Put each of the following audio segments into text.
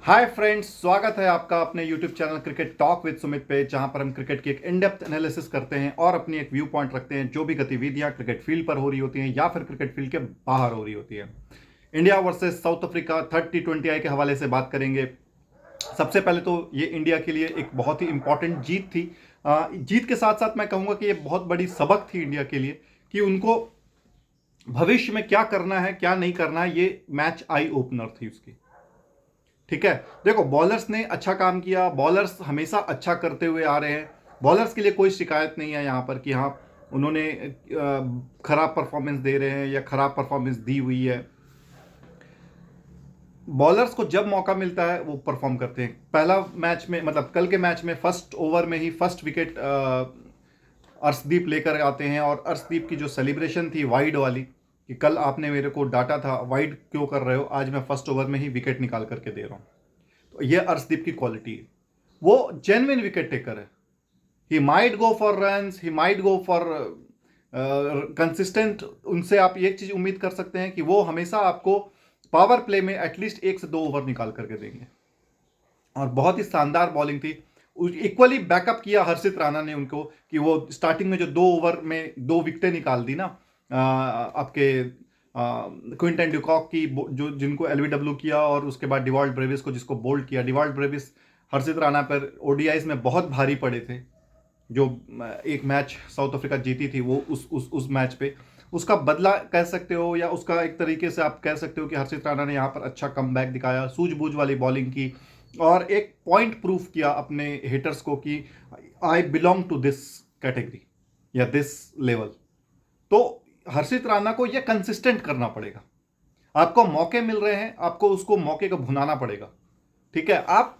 Hi friends, स्वागत है आपका अपने YouTube channel cricket talk with Sumit पे, जहां पर हम क्रिकेट की एक इन डेप्थ एनालिसिस करते हैं और अपनी एक व्यू पॉइंट रखते हैं जो भी गतिविधियां क्रिकेट फील्ड पर हो रही होती हैं या फिर क्रिकेट फील्ड के बाहर हो रही होती है। India versus south Africa third T20I के हवाले से बात करेंगे। सबसे पहले तो ये इंडिया के लिए एक बहुत ही इंपॉर्टेंट जीत थी। जीत के साथ साथ मैं कहूंगा कि ये बहुत बड़ी सबक थी इंडिया के लिए कि उनको भविष्य में क्या करना है क्या नहीं करना है। ये मैच आई ओपनर थी उसकी। ठीक है, देखो बॉलर्स ने अच्छा काम किया, बॉलर्स हमेशा अच्छा करते हुए आ रहे हैं। बॉलर्स के लिए कोई शिकायत नहीं है यहाँ पर कि हाँ उन्होंने खराब परफॉर्मेंस दे रहे हैं या खराब परफॉर्मेंस दी हुई है। बॉलर्स को जब मौका मिलता है वो परफॉर्म करते हैं। पहला मैच में मतलब कल के मैच में फर्स्ट ओवर में ही फर्स्ट विकेट अर्शदीप लेकर आते हैं और अर्शदीप की जो सेलिब्रेशन थी वाइड वाली कि कल आपने मेरे को डांटा था, वाइड क्यों कर रहे हो, आज मैं फर्स्ट ओवर में ही विकेट निकाल करके दे रहा हूँ। तो ये अर्शदीप की क्वालिटी है, वो जेन्युइन विकेट टेकर है। He might go for runs, he might go for consistent. उनसे आप एक चीज उम्मीद कर सकते हैं कि वो हमेशा आपको पावर प्ले में एटलीस्ट 1 से 2 ओवर निकाल करके देंगे। और बहुत ही शानदार बॉलिंग थी। इक्वली बैकअप किया हर्षित राणा ने उनको कि वो स्टार्टिंग में जो 2 ओवर में 2 विकेटें निकाल दी ना, आपके क्विंटन डिकॉक की जो जिनको एलबीडब्ल्यू किया, और उसके बाद डिवॉल्ट ब्रेविस को जिसको बोल्ड किया। डिवॉल्ट ब्रेविस हर्षित राणा पर ओडीआईज में बहुत भारी पड़े थे। जो एक मैच साउथ अफ्रीका जीती थी वो उस मैच पे उसका बदला कह सकते हो, या उसका एक तरीके से आप कह सकते हो कि हर्षित राणा ने यहाँ पर अच्छा कमबैक दिखाया, सूझबूझ वाली बॉलिंग की और एक पॉइंट प्रूफ किया अपने हिटर्स को कि I belong to this category या दिस लेवल। तो हर्षित राणा को यह कंसिस्टेंट करना पड़ेगा। आपको मौके मिल रहे हैं, आपको उसको मौके को भुनाना पड़ेगा। ठीक है, आप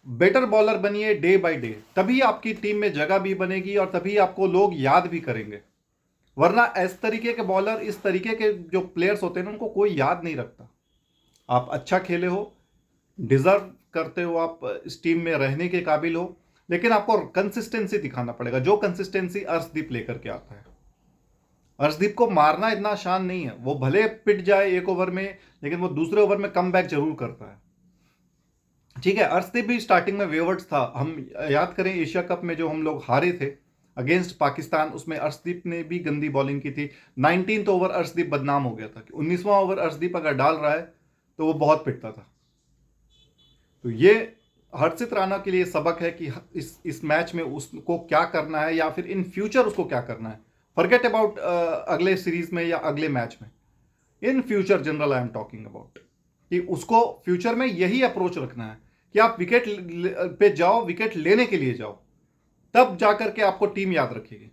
बेटर बॉलर बनिए डे बाय डे, तभी आपकी टीम में जगह भी बनेगी और तभी आपको लोग याद भी करेंगे। वरना इस तरीके के बॉलर, इस तरीके के जो प्लेयर्स होते हैं ना, उनको कोई याद नहीं रखता। आप अच्छा खेले हो, डिजर्व करते हो, आप इस टीम में रहने के काबिल हो, लेकिन आपको कंसिस्टेंसी दिखाना पड़ेगा, जो कंसिस्टेंसी अर्शदीप लेकर के आता है। अर्शदीप को मारना इतना आसान नहीं है। वो भले पिट जाए 1 ओवर में, लेकिन वो दूसरे ओवर में कम बैक जरूर करता है। ठीक है, अर्शदीप भी स्टार्टिंग में वेवर्ड्स था। हम याद करें एशिया कप में जो हम लोग हारे थे अगेंस्ट पाकिस्तान, उसमें अर्शदीप ने भी गंदी बॉलिंग की थी। 19th ओवर अर्शदीप बदनाम हो गया था कि 19वां ओवर अर्शदीप अगर डाल रहा है तो वो बहुत पिटता था। तो ये हर्षित राणा के लिए सबक है कि इस मैच में उसको क्या करना है या फिर इन फ्यूचर उसको क्या करना है। फॉरगेट अबाउट अगले सीरीज में या अगले मैच में, in future general I am talking about कि उसको फ्यूचर में यही अप्रोच रखना है कि आप विकेट पे जाओ, विकेट लेने के लिए जाओ, तब जाकर के आपको टीम याद रखेगी।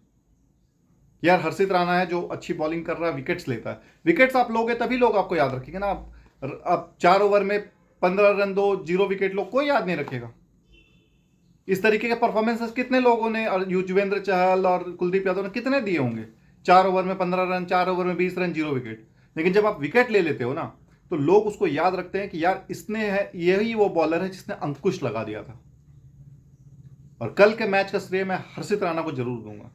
यार हर्षित राणा है जो अच्छी बॉलिंग कर रहा है, विकेट्स लेता है। विकेट्स आप लोगे तभी लोग आपको याद रखेंगे ना। आप 4 ओवर में 15 रन दो, 0 विकेट लो, कोई याद नहीं रखेगा। इस तरीके के परफॉर्मेंसेस कितने लोगों ने, और युजवेंद्र चहल और कुलदीप यादव ने कितने दिए होंगे? 4 ओवर में 15 रन, 4 ओवर में 20 रन, 0 विकेट। लेकिन जब आप विकेट ले लेते हो ना, तो लोग उसको याद रखते हैं कि यार इसने है, यही वो बॉलर है जिसने अंकुश लगा दिया था। और कल के मैच का श्रेय मैं हर्षित राणा को जरूर दूंगा।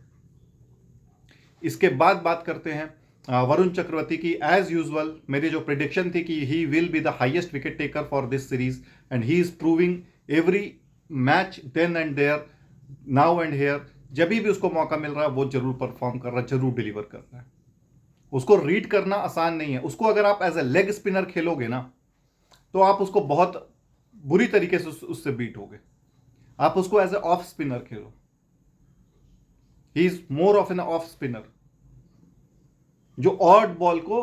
इसके बाद बात करते हैं वरुण चक्रवर्ती की। एज यूजुअल मेरी जो प्रिडिक्शन थी कि he will be the highest wicket taker for this series, and he is proving every match then and there, now and here. जब भी उसको मौका मिल रहा है वो जरूर परफॉर्म कर रहा है, जरूर डिलीवर कर रहा है। उसको रीड करना आसान नहीं है। उसको अगर आप एज ए लेग स्पिनर खेलोगे ना, तो आप उसको बहुत बुरी तरीके से उससे बीट होगे। आप उसको एज ए ऑफ स्पिनर खेलो। He is more of an off spinner जो ऑड बॉल को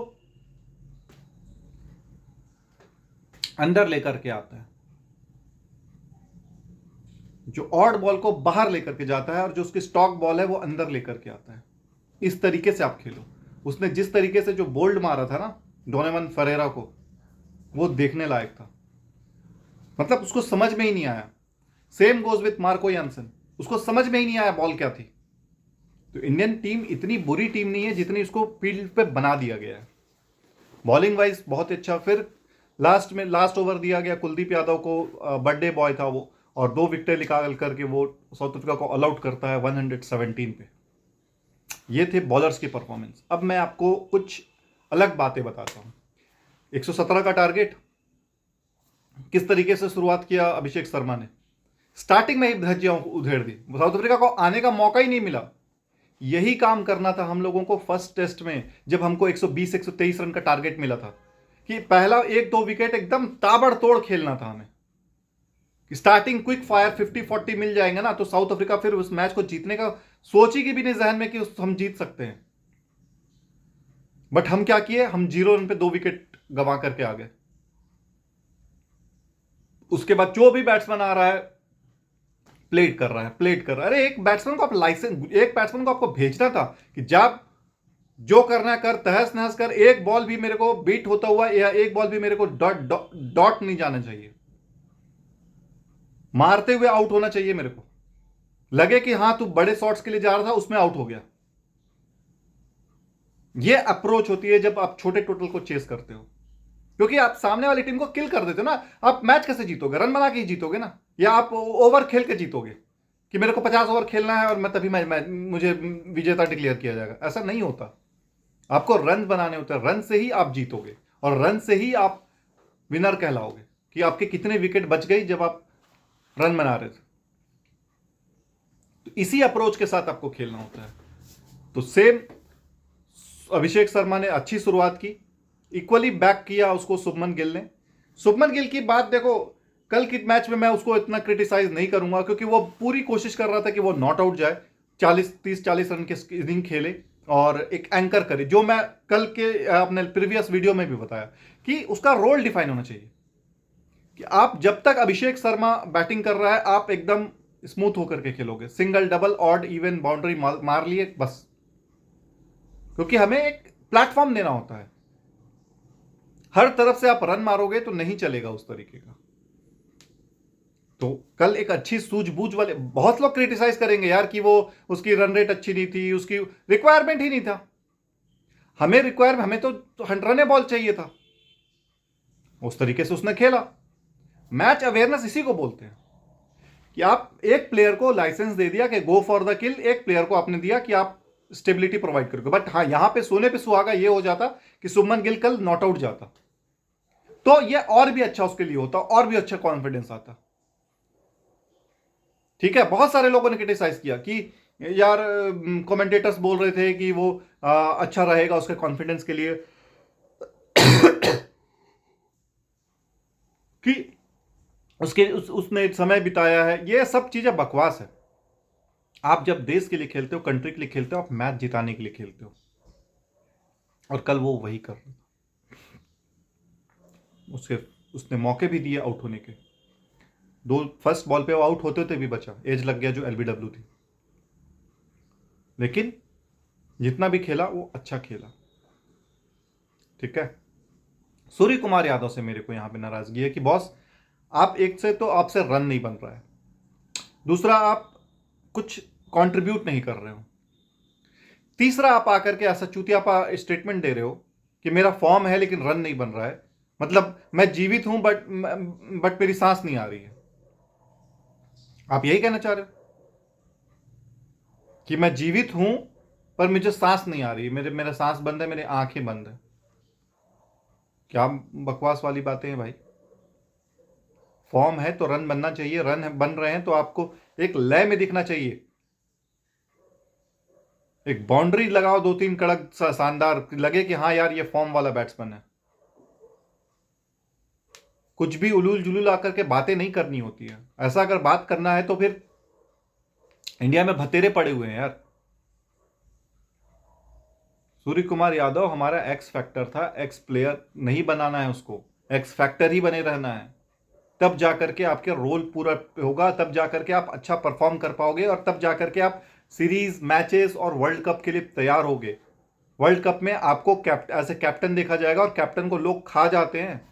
अंदर लेकर के आता है, जो ऑड बॉल को बाहर लेकर के जाता है, और जो उसकी स्टॉक बॉल है वो अंदर लेकर के आता है। इस तरीके से आप खेलो। उसने जिस तरीके से जो बोल्ड मारा था ना डोनेवन फरेरा को, वो देखने लायक था। मतलब उसको समझ में ही नहीं आया। Same goes with Marco Jansen, उसको समझ में ही नहीं आया बॉल क्या थी। तो इंडियन टीम इतनी बुरी टीम नहीं है जितनी उसको फील्ड पे बना दिया गया है। बॉलिंग वाइज बहुत अच्छा। फिर लास्ट में लास्ट ओवर दिया गया कुलदीप यादव को, बर्थडे बॉय था वो, और 2 विकेटें निकाल करके वो साउथ अफ्रीका को ऑल आउट करता है 117 पे। ये थे बॉलर्स की परफॉर्मेंस। अब मैं आपको कुछ अलग बातें बताता हूं। 117 का टारगेट, किस तरीके से शुरुआत किया अभिषेक शर्मा ने, स्टार्टिंग में ही धज्जियां उधेड़ दी, साउथ अफ्रीका को आने का मौका ही नहीं मिला। यही काम करना था हम लोगों को फर्स्ट टेस्ट में, जब हमको 120 123 रन का टारगेट मिला था, कि पहला 1-2 विकेट एकदम ताबड़तोड़ खेलना था हमें। स्टार्टिंग क्विक फायर 50-40 मिल जाएंगे ना, तो साउथ अफ्रीका फिर उस मैच को जीतने का सोचेगी भी नहीं जहन में कि हम जीत सकते हैं। बट हम क्या किए, हम 0 रन पे 2 विकेट गंवा करके आ गए। उसके बाद जो भी बैट्समैन आ रहा है प्लेट कर रहा है, प्लेट कर रहा है। अरे एक बैट्समैन को आप लाइसेंस, एक बैट्समैन को आपको भेजना था कि जब जो करना है कर, तहस नहस कर, एक बॉल भी मेरे को बीट होता हुआ या एक बॉल भी मेरे को डॉट नहीं जाना चाहिए, मारते हुए आउट होना चाहिए। मेरे को लगे कि हां तू बड़े शॉट्स के लिए जा रहा था, उसमें आउट हो गया। यह अप्रोच होती है जब आप छोटे टोटल को चेस करते हो, क्योंकि आप सामने वाली टीम को किल कर देते हो ना। आप मैच कैसे जीतोगे, रन बना के ही जीतोगे ना, या आप ओवर खेल के जीतोगे कि मेरे को 50 ओवर खेलना है और मैं तभी मुझे विजेता डिक्लेयर किया जाएगा। ऐसा नहीं होता। आपको रन बनाने होते हैं, रन से ही आप जीतोगे और रन से ही आप विनर कहलाओगे, कि आपके कितने विकेट बच गई जब आप रन बना रहे थे। तो इसी अप्रोच के साथ आपको खेलना होता है। तो सेम अभिषेक शर्मा ने अच्छी शुरुआत की, इक्वली बैक किया उसको शुभमन गिल ने। शुभमन गिल की बात देखो, कल के मैच में मैं उसको इतना क्रिटिसाइज नहीं करूंगा, क्योंकि वो पूरी कोशिश कर रहा था कि वो नॉट आउट जाए, 40 रन की इनिंग खेले और एक एंकर करे, जो मैं कल के अपने प्रीवियस वीडियो में भी बताया कि उसका रोल डिफाइन होना चाहिए, कि आप जब तक अभिषेक शर्मा बैटिंग कर रहा है आप एकदम स्मूथ होकर के खेलोगे, single double odd even boundary मार लिए बस, क्योंकि हमें एक प्लेटफॉर्म देना होता है। हर तरफ से आप रन मारोगे तो नहीं चलेगा उस तरीके का। तो कल एक अच्छी सूझबूझ वाले, बहुत लोग क्रिटिसाइज करेंगे यार कि वो उसकी रन रेट अच्छी नहीं थी, उसकी रिक्वायरमेंट ही नहीं था। हमें तो 100 रन बॉल चाहिए था, उस तरीके से उसने खेला। मैच अवेयरनेस इसी को बोलते हैं, कि आप एक प्लेयर को लाइसेंस दे दिया कि गो फॉर द किल, एक प्लेयर को आपने दिया कि आप स्टेबिलिटी प्रोवाइड करोगे। बट हाँ, यहां पे सोने पे सुहागा ये हो जाता कि शुभमन गिल कल नॉट आउट जाता, तो ये और भी अच्छा उसके लिए होता, और भी अच्छा कॉन्फिडेंस आता। ठीक है, बहुत सारे लोगों ने क्रिटिसाइज किया कि यार कमेंटेटर्स बोल रहे थे कि वो अच्छा रहेगा उसके कॉन्फिडेंस के लिए कि उसने समय बिताया है। ये सब चीजें बकवास है। आप जब देश के लिए खेलते हो, कंट्री के लिए खेलते हो, आप मैच जिताने के लिए खेलते हो, और कल वो वही कर रहा था। उसने मौके भी दिए आउट होने के, दो फर्स्ट बॉल पे वो आउट होते भी बचा, एज लग गया जो एलबीडब्ल्यू थी, लेकिन जितना भी खेला वो अच्छा खेला। ठीक है, सूर्य कुमार यादव से मेरे को यहां पे नाराजगी है कि बॉस, आप एक से तो आपसे रन नहीं बन रहा है, दूसरा आप कुछ कंट्रीब्यूट नहीं कर रहे हो, तीसरा आप आकर के ऐसा चूतियापा स्टेटमेंट दे रहे हो कि मेरा फॉर्म है लेकिन रन नहीं बन रहा है, मतलब मैं जीवित हूं बट मेरी सांस नहीं आ रही है। आप यही कहना चाह रहे हो कि मैं जीवित हूं पर मुझे सांस नहीं आ रही है, मेरा सांस बंद है, मेरी आंखें बंद है। क्या बकवास वाली बातें हैं भाई। फॉर्म है तो रन बनना चाहिए, रन बन रहे हैं तो आपको एक लय में दिखना चाहिए, एक बाउंड्री लगाओ 2-3 कड़क शानदार, लगे कि हाँ यार ये फॉर्म वाला बैट्समैन है। कुछ भी उलूल जुलूल आकर के बातें नहीं करनी होती है। ऐसा अगर बात करना है तो फिर इंडिया में भतेरे पड़े हुए हैं यार। सूर्य कुमार यादव हमारा एक्स फैक्टर था, एक्स प्लेयर नहीं बनाना है उसको, एक्स फैक्टर ही बने रहना है। तब जाकर के आपके रोल पूरा होगा, तब जाकर के आप अच्छा परफॉर्म कर पाओगे, और तब जाकर के आप सीरीज, मैचेस और वर्ल्ड कप के लिए तैयार होगे। वर्ल्ड कप में आपको एज ए कैप्टन देखा जाएगा, और कैप्टन को लोग खा जाते हैं।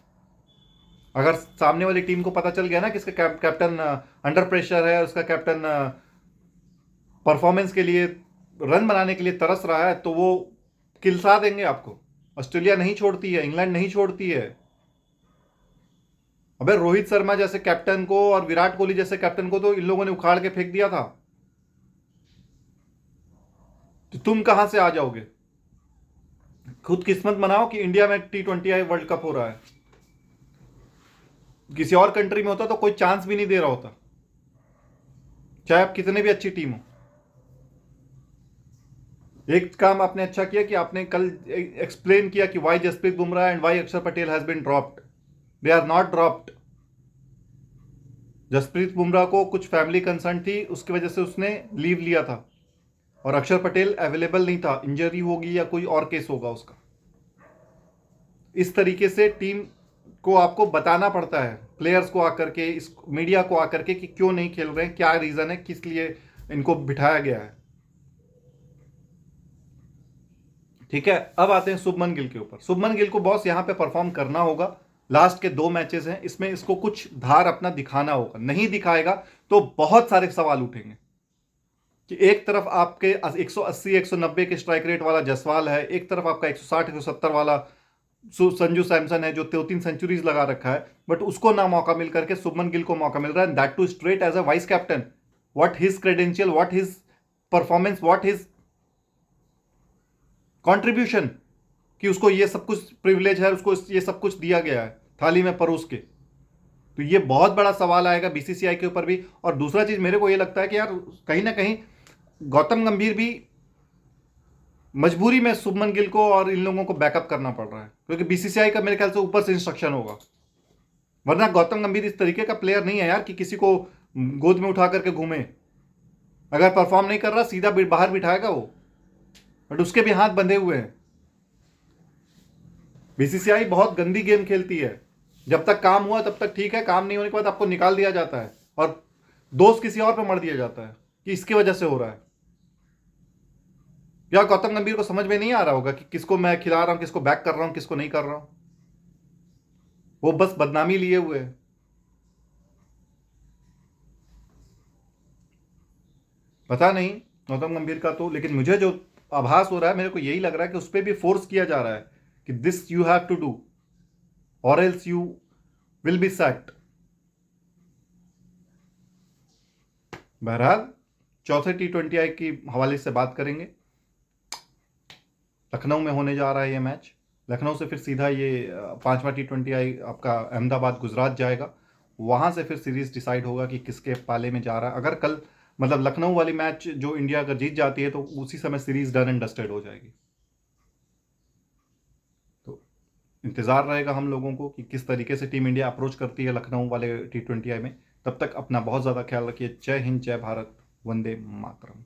अगर सामने वाली टीम को पता चल गया ना कि इसका कैप्टन अंडर प्रेशर है, उसका कैप्टन परफॉर्मेंस के लिए, रन बनाने के लिए तरस रहा है, तो वो किलसा देंगे आपको। ऑस्ट्रेलिया नहीं छोड़ती है, इंग्लैंड नहीं छोड़ती है। अबे रोहित शर्मा जैसे कैप्टन को और विराट कोहली जैसे कैप्टन को तो इन लोगों ने उखाड़ के फेंक दिया था, तो तुम कहां से आ जाओगे। खुद किस्मत बनाओ कि इंडिया में T20 वर्ल्ड कप हो रहा है। किसी और कंट्री में होता तो कोई चांस भी नहीं दे रहा होता, चाहे आप कितने भी अच्छी टीम हो। एक काम आपने अच्छा किया कि आपने कल एक्सप्लेन किया कि why Jasprit Bumrah and why Akshar Patel has been dropped. They are not dropped. Jasprit Bumrah को कुछ फैमिली कंसर्न थी, उसकी वजह से उसने लीव लिया था, और अक्षर पटेल अवेलेबल नहीं था, इंजरी होगी या कोई और केस होगा उसका। इस तरीके से टीम को आपको बताना पड़ता है, प्लेयर्स को आकर के, इस मीडिया को आकर के, कि क्यों नहीं खेल रहे हैं, क्या रीजन है, किस लिए इनको बिठाया गया है। ठीक है, अब आते हैं शुभमन गिल के ऊपर। शुभमन गिल को बॉस यहां पे परफॉर्म करना होगा। लास्ट के 2 मैचेस हैं, इसमें इसको कुछ धार अपना दिखाना होगा। नहीं दिखाएगा तो बहुत सारे सवाल उठेंगे कि एक तरफ आपके 180 190 के स्ट्राइक रेट वाला जसवाल है, एक तरफ आपका 160 170 वाला संजू सैमसन है जो 2-3 सेंचुरीज लगा रखा है, बट उसको ना मौका मिल करके शुभमन गिल को मौका मिल रहा है, that too straight as a vice captain. What his credential, what his performance, what his contribution, कि उसको ये सब कुछ प्रिविलेज है, उसको ये सब कुछ दिया गया है थाली में परोस के। तो ये बहुत बड़ा सवाल आएगा बीसीसीआई के ऊपर भी। और दूसरा चीज मेरे को ये लगता है कि यार कहीं ना कहीं गौतम गंभीर भी मजबूरी में शुभमन गिल को और इन लोगों को बैकअप करना पड़ रहा है, क्योंकि बीसीसीआई का मेरे ख्याल से ऊपर से इंस्ट्रक्शन होगा। वरना गौतम गंभीर इस तरीके का प्लेयर नहीं है यार कि किसी को गोद में उठा करके घूमे। अगर परफॉर्म नहीं कर रहा सीधा बाहर बिठाएगा वो, बट उसके भी हाथ बंधे हुए हैं। बीसीसीआई बहुत गंदी गेम खेलती है। जब तक काम हुआ तब तक ठीक है, काम नहीं होने के बाद आपको निकाल दिया जाता है और दोष किसी और पर मर दिया जाता है कि इसकी वजह से हो रहा है। या गौतम गंभीर को समझ में नहीं आ रहा होगा कि किसको मैं खिला रहा हूं, किसको बैक कर रहा हूं, किसको नहीं कर रहा हूं। वो बस बदनामी लिए हुए है। पता नहीं गौतम गंभीर का तो, लेकिन मुझे जो आभास हो रहा है, मेरे को यही लग रहा है कि उस पर भी फोर्स किया जा रहा है कि this you have to do or else you will be sacked. बहरहाल चौथे T20I की हवाले से बात करेंगे। लखनऊ में होने जा रहा है ये मैच। लखनऊ से फिर सीधा ये 5वां T20I आपका अहमदाबाद गुजरात जाएगा। वहां से फिर सीरीज डिसाइड होगा कि किसके पाले में जा रहा है। अगर कल मतलब लखनऊ वाली मैच जो इंडिया अगर जीत जाती है तो उसी समय सीरीज डन एंड डस्टेड हो जाएगी। तो इंतजार रहेगा हम लोगों को कि किस तरीके से टीम इंडिया अप्रोच करती है लखनऊ वाले T20I में। तब तक अपना बहुत ज़्यादा ख्याल रखिए। जय हिंद, जय भारत, वंदे मातरम।